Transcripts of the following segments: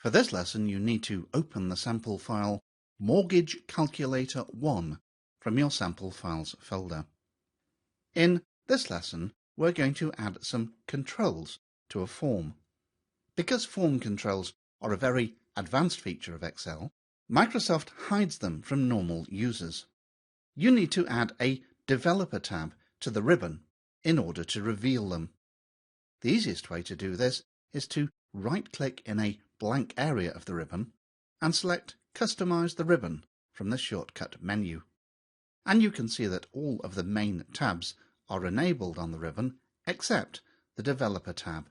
For this lesson, you need to open the sample file Mortgage Calculator 1 from your sample files folder. In this lesson, we're going to add some controls to a form. Because form controls are a very advanced feature of Excel, Microsoft hides them from normal users. You need to add a Developer tab to the ribbon in order to reveal them. The easiest way to do this is to right-click in a blank area of the ribbon and select Customize the ribbon from the shortcut menu. And you can see that all of the main tabs are enabled on the ribbon except the Developer tab.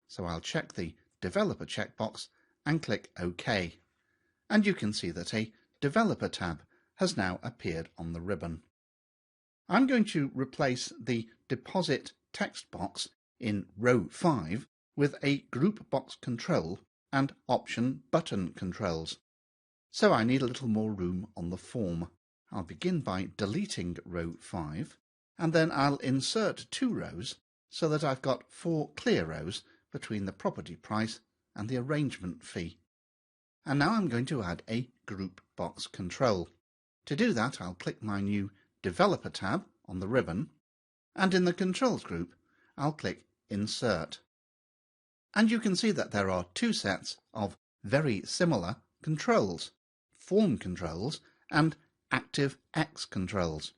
So I'll check the Developer checkbox and click OK. And you can see that a Developer tab has now appeared on the ribbon. I'm going to replace the Deposit text box in row 5 with a Group Box control and Option button controls. So I need a little more room on the form. I'll begin by deleting row 5, and then I'll insert 2 rows so that I've got 4 clear rows between the property price and the arrangement fee. And now I'm going to add a Group Box control. To do that, I'll click my new Developer tab on the ribbon, and in the Controls group, I'll click Insert. And you can see that there are 2 sets of very similar controls, Form controls and ActiveX controls.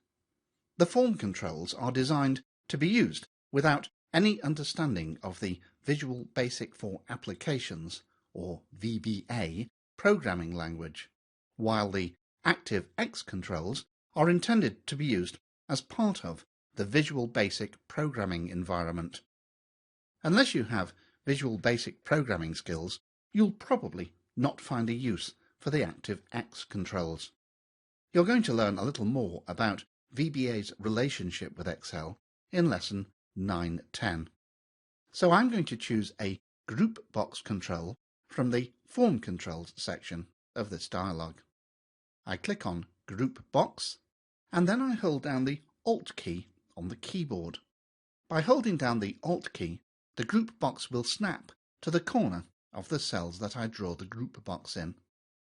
The Form controls are designed to be used without any understanding of the Visual Basic for Applications, or VBA, programming language, while the ActiveX controls are intended to be used as part of the Visual Basic programming environment. Unless you have Visual Basic programming skills, you'll probably not find a use for the ActiveX controls. You're going to learn a little more about VBA's relationship with Excel in lesson 9.10. So I'm going to choose a Group Box control from the Form Controls section of this dialog. I click on Group Box, and then I hold down the Alt key on the keyboard. By holding down the Alt key, the Group Box will snap to the corner of the cells that I draw the Group Box in.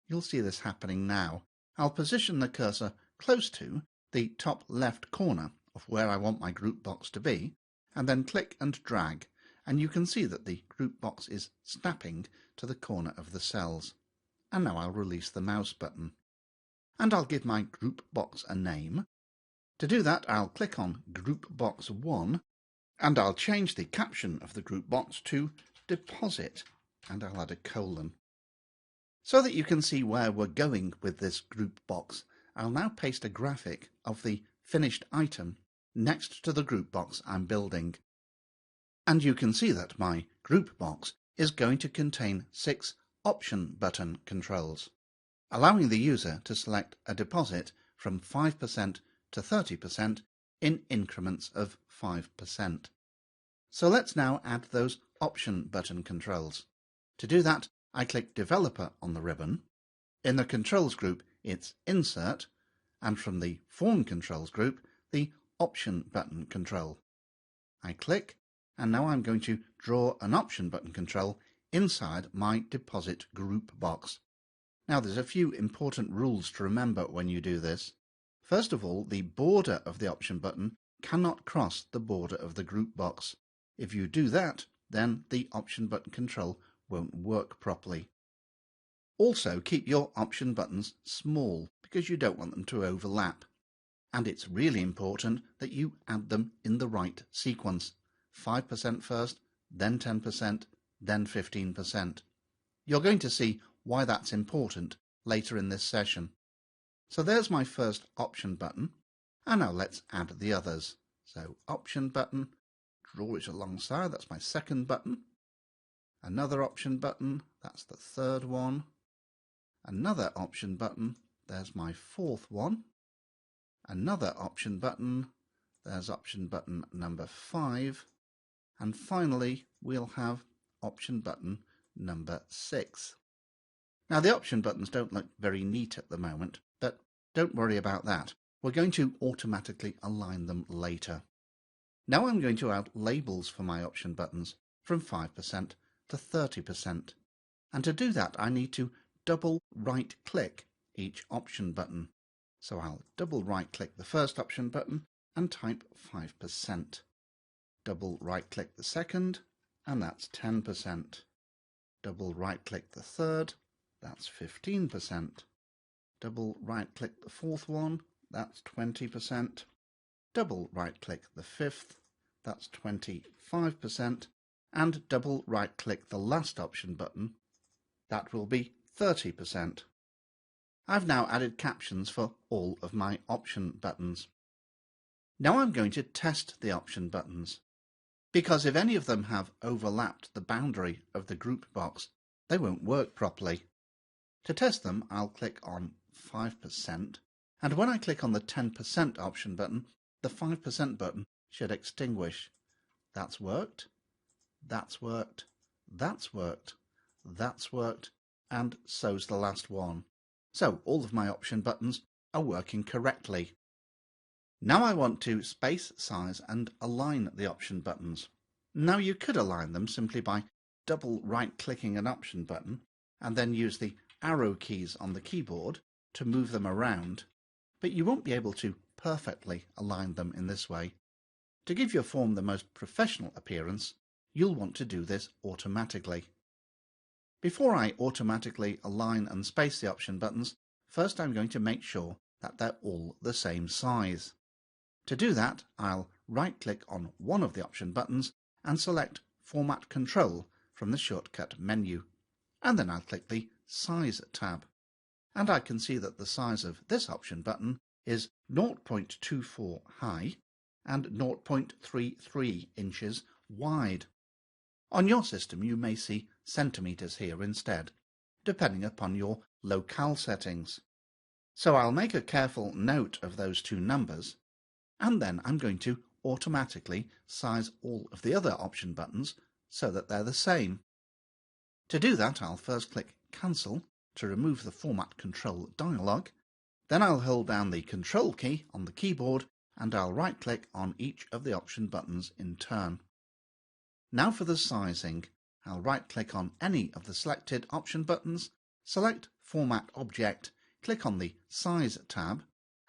You'll see this happening now. I'll position the cursor close to the top left corner of where I want my Group Box to be, and then click and drag, and you can see that the Group Box is snapping to the corner of the cells. And now I'll release the mouse button. And I'll give my Group Box a name. To do that, I'll click on Group Box 1, and I'll change the caption of the Group Box to Deposit, and I'll add a colon. So that you can see where we're going with this Group Box, I'll now paste a graphic of the finished item next to the Group Box I'm building. And you can see that my Group Box is going to contain 6 Option button controls, allowing the user to select a deposit from 5% to 30% in increments of 5%. So let's now add those Option button controls. To do that, I click Developer on the ribbon. In the Controls group, it's Insert, and from the Form Controls group, the Option button control. I click, and now I'm going to draw an Option button control inside my Deposit Group Box. Now there's a few important rules to remember when you do this. First of all, the border of the Option button cannot cross the border of the Group Box. If you do that, then the Option button control won't work properly. Also, keep your Option buttons small because you don't want them to overlap. And it's really important that you add them in the right sequence. 5% first, then 10%, then 15%. You're going to see why that's important later in this session. So there's my first Option button, and now let's add the others. So Option button, draw it alongside, that's my second button. Another Option button, that's the third one. Another Option button, there's my fourth one. Another Option button, there's Option button number 5. And finally, we'll have Option button number 6. Now the Option buttons don't look very neat at the moment, but don't worry about that. We're going to automatically align them later. Now I'm going to add labels for my Option buttons from 5% to 30%. And to do that, I need to double right click each option button. So I'll double right click the first option button and type 5%. Double right click the second, and that's 10%. Double right click the third, that's 15%. Double right click the fourth one, that's 20%. Double right click the fifth, that's 25%. And double right click the last option button, that will be 30%. I've now added captions for all of my option buttons. Now I'm going to test the option buttons, because if any of them have overlapped the boundary of the group box, they won't work properly. To test them, I'll click on 5%, and when I click on the 10% option button, the 5% button should extinguish. That's worked, that's worked, that's worked, that's worked, and so's the last one. So all of my option buttons are working correctly. Now I want to space, size and align the option buttons. Now you could align them simply by double right clicking an option button and then use the arrow keys on the keyboard to move them around, but you won't be able to perfectly align them in this way. To give your form the most professional appearance, you'll want to do this automatically. Before I automatically align and space the option buttons, first I'm going to make sure that they're all the same size. To do that, I'll right-click on one of the option buttons and select Format Control from the shortcut menu, and then I'll click the Size tab. And I can see that the size of this option button is 0.24 high and 0.33 inches wide. On your system you may see centimetres here instead, depending upon your locale settings. So I'll make a careful note of those two numbers, and then I'm going to automatically size all of the other option buttons so that they're the same. To do that, I'll first click Cancel to remove the Format Control dialog, then I'll hold down the Control key on the keyboard and I'll right-click on each of the option buttons in turn. Now for the sizing, I'll right-click on any of the selected option buttons, select Format Object, click on the Size tab,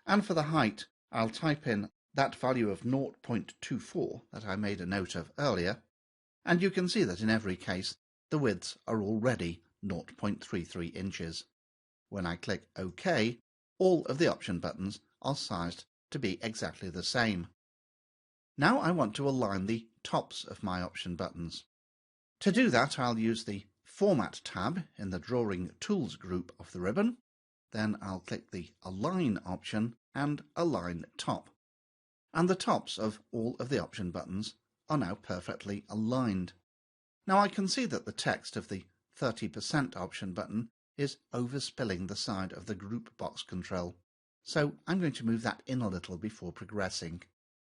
and for the height, I'll type in that value of 0.24 that I made a note of earlier, and you can see that in every case the widths are already 0.33 inches. When I click OK, all of the option buttons are sized to be exactly the same. Now I want to align the tops of my option buttons. To do that, I'll use the Format tab in the Drawing Tools group of the ribbon, then I'll click the Align option and Align Top. And the tops of all of the option buttons are now perfectly aligned. Now I can see that the text of the 30% option button is overspilling the side of the group box control, so I'm going to move that in a little before progressing.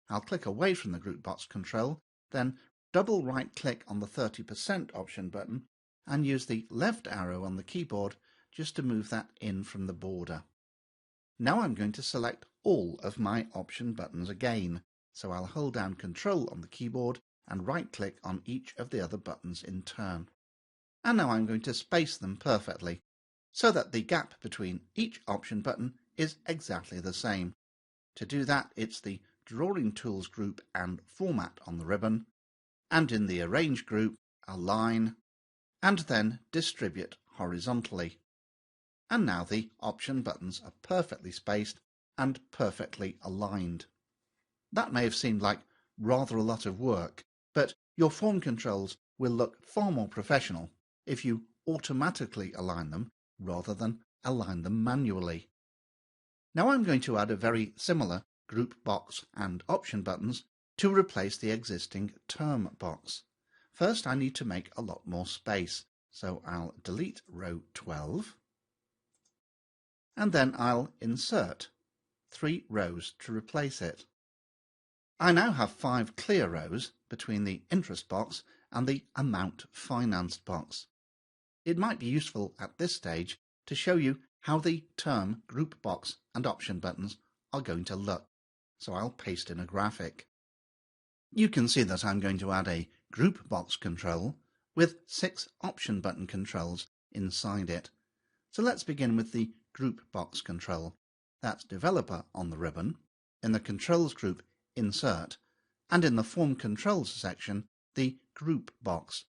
I'll click away from the group box control, then double right click on the 30% option button and use the left arrow on the keyboard just to move that in from the border. Now I'm going to select all of my option buttons again, so I'll hold down Control on the keyboard and right-click on each of the other buttons in turn. And now I'm going to space them perfectly, so that the gap between each option button is exactly the same. To do that, it's the Drawing Tools group and Format on the ribbon, and in the Arrange group, Align, and then Distribute horizontally. And now the option buttons are perfectly spaced and perfectly aligned. That may have seemed like rather a lot of work, but your form controls will look far more professional if you automatically align them rather than align them manually. Now I'm going to add a very similar group box and option buttons to replace the existing term box. First I need to make a lot more space, so I'll delete row 12. And then I'll insert 3 rows to replace it. I now have 5 clear rows between the interest box and the amount financed box. It might be useful at this stage to show you how the term, group box and option buttons are going to look, so I'll paste in a graphic. You can see that I'm going to add a group box control with 6 option button controls inside it. So let's begin with the group box control. That's Developer on the ribbon, in the Controls group Insert, and in the Form Controls section the Group box.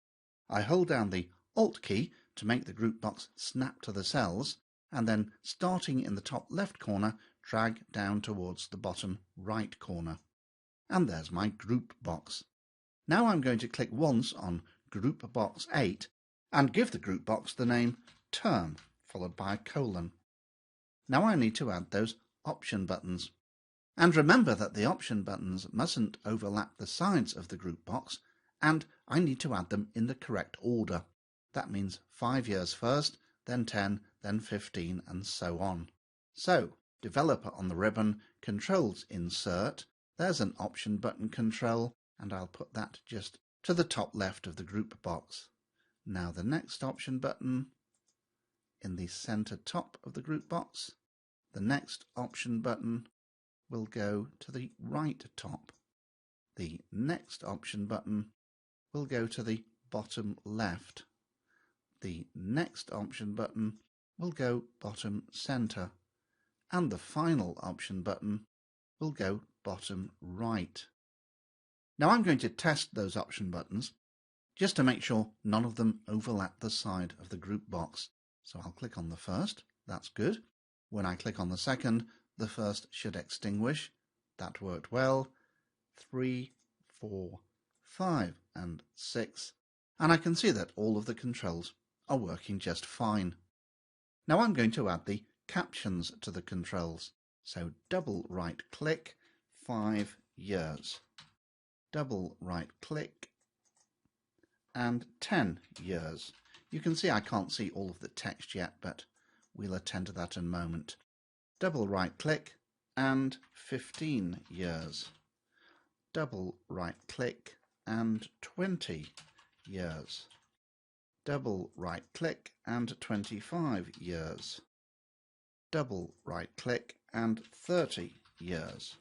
I hold down the Alt key to make the group box snap to the cells, and then starting in the top left corner, drag down towards the bottom right corner. And there's my group box. Now I'm going to click once on Group Box 8 and give the group box the name Term, followed by a colon. Now I need to add those option buttons. And remember that the option buttons mustn't overlap the sides of the group box, and I need to add them in the correct order. That means 5 years first, then 10, then 15, and so on. So, Developer on the ribbon, Controls Insert, there's an option button control, and I'll put that just to the top left of the group box. Now the next option button in the center top of the group box. The next option button will go to the right top. The next option button will go to the bottom left. The next option button will go bottom center. And the final option button will go bottom right. Now I'm going to test those option buttons just to make sure none of them overlap the side of the group box. So I'll click on the first, that's good. When I click on the second, the first should extinguish. That worked well. 3, 4, 5 and 6. And I can see that all of the controls are working just fine. Now I'm going to add the captions to the controls. So double right click, 5 years. Double right click and 10 years. You can see I can't see all of the text yet, but we'll attend to that in a moment. Double right click and 15 years. Double right click and 20 years. Double right click and 25 years. Double right click and 30 years.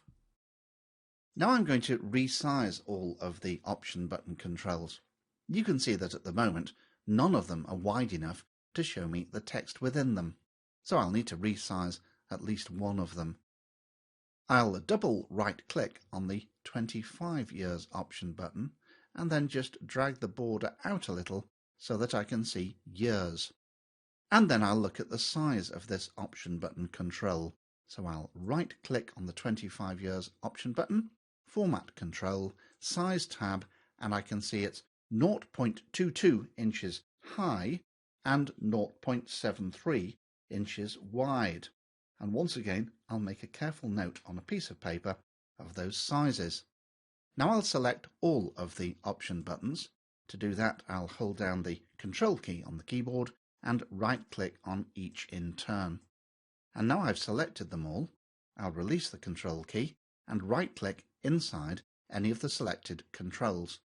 Now I'm going to resize all of the option button controls. You can see that at the moment none of them are wide enough to show me the text within them, so I'll need to resize at least one of them. I'll double right click on the 25 years option button and then just drag the border out a little so that I can see years. And then I'll look at the size of this option button control. So I'll right click on the 25 years option button, Format Control, Size tab, and I can see it's 0.22 inches high and 0.73 inches wide. And once again, I'll make a careful note on a piece of paper of those sizes. Now I'll select all of the option buttons. To do that, I'll hold down the Control key on the keyboard and right-click on each in turn. And now I've selected them all, I'll release the Control key and right-click inside any of the selected controls.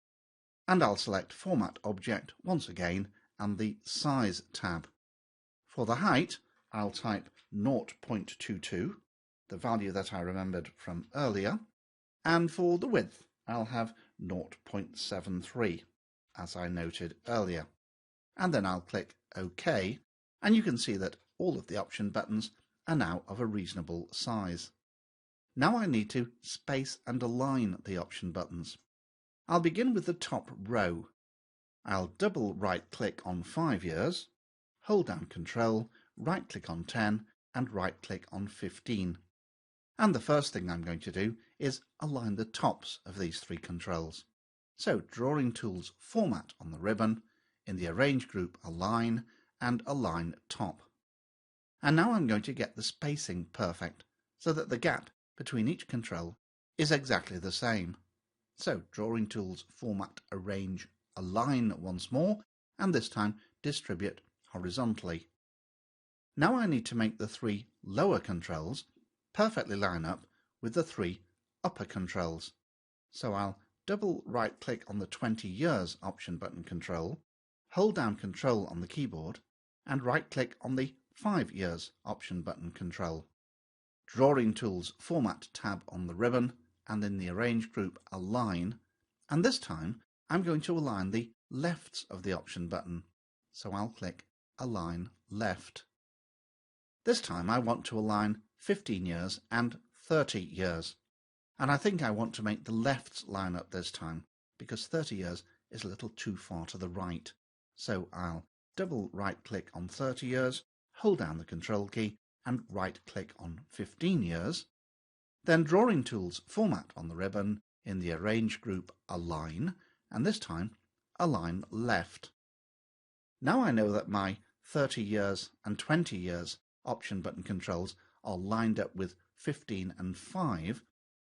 And I'll select Format Object once again and the Size tab. For the height, I'll type 0.22, the value that I remembered from earlier, and for the width, I'll have 0.73, as I noted earlier. And then I'll click OK, and you can see that all of the option buttons are now of a reasonable size. Now I need to space and align the option buttons. I'll begin with the top row. I'll double right click on 5 years, hold down Control, right click on 10 and right click on 15. And the first thing I'm going to do is align the tops of these three controls. So Drawing Tools Format on the ribbon, in the Arrange group Align and Align Top. And now I'm going to get the spacing perfect so that the gap between each control is exactly the same. So Drawing Tools Format Arrange Align once more, and this time distribute horizontally. Now I need to make the three lower controls perfectly line up with the three upper controls. So I'll double right click on the 20 years option button control, hold down Control on the keyboard and right click on the 5 years option button control. Drawing Tools Format tab on the ribbon and in the Arrange group Align, and this time I'm going to align the lefts of the option button. So I'll click Align Left. This time I want to align 15 years and 30 years. And I think I want to make the lefts line up this time, because 30 years is a little too far to the right. So I'll double right-click on 30 years, hold down the Control key, and right-click on 15 years. Then Drawing Tools Format on the ribbon, in the Arrange group Align, and this time Align Left. Now I know that my 30 years and 20 years option button controls are lined up with 15 and 5,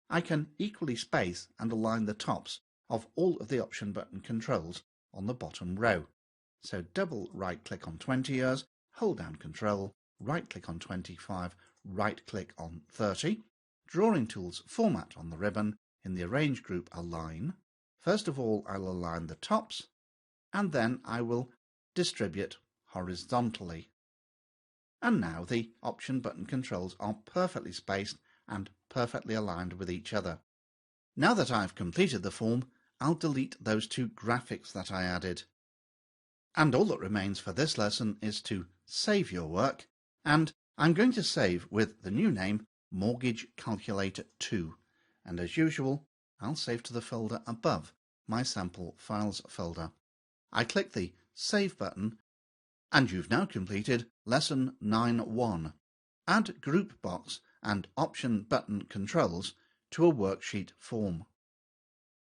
I can equally space and align the tops of all of the option button controls on the bottom row. So double right click on 20 years, hold down Control, right click on 25, right click on 30, Drawing Tools Format on the ribbon, in the Arrange group Align. First of all I'll align the tops, and then I will distribute horizontally. And now the option button controls are perfectly spaced and perfectly aligned with each other. Now that I've completed the form, I'll delete those two graphics that I added. And all that remains for this lesson is to save your work, and I'm going to save with the new name Mortgage Calculator 2, and as usual I'll save to the folder above my sample files folder. I click the Save button, and you've now completed Lesson 9.1. Add group box and option button controls to a worksheet form.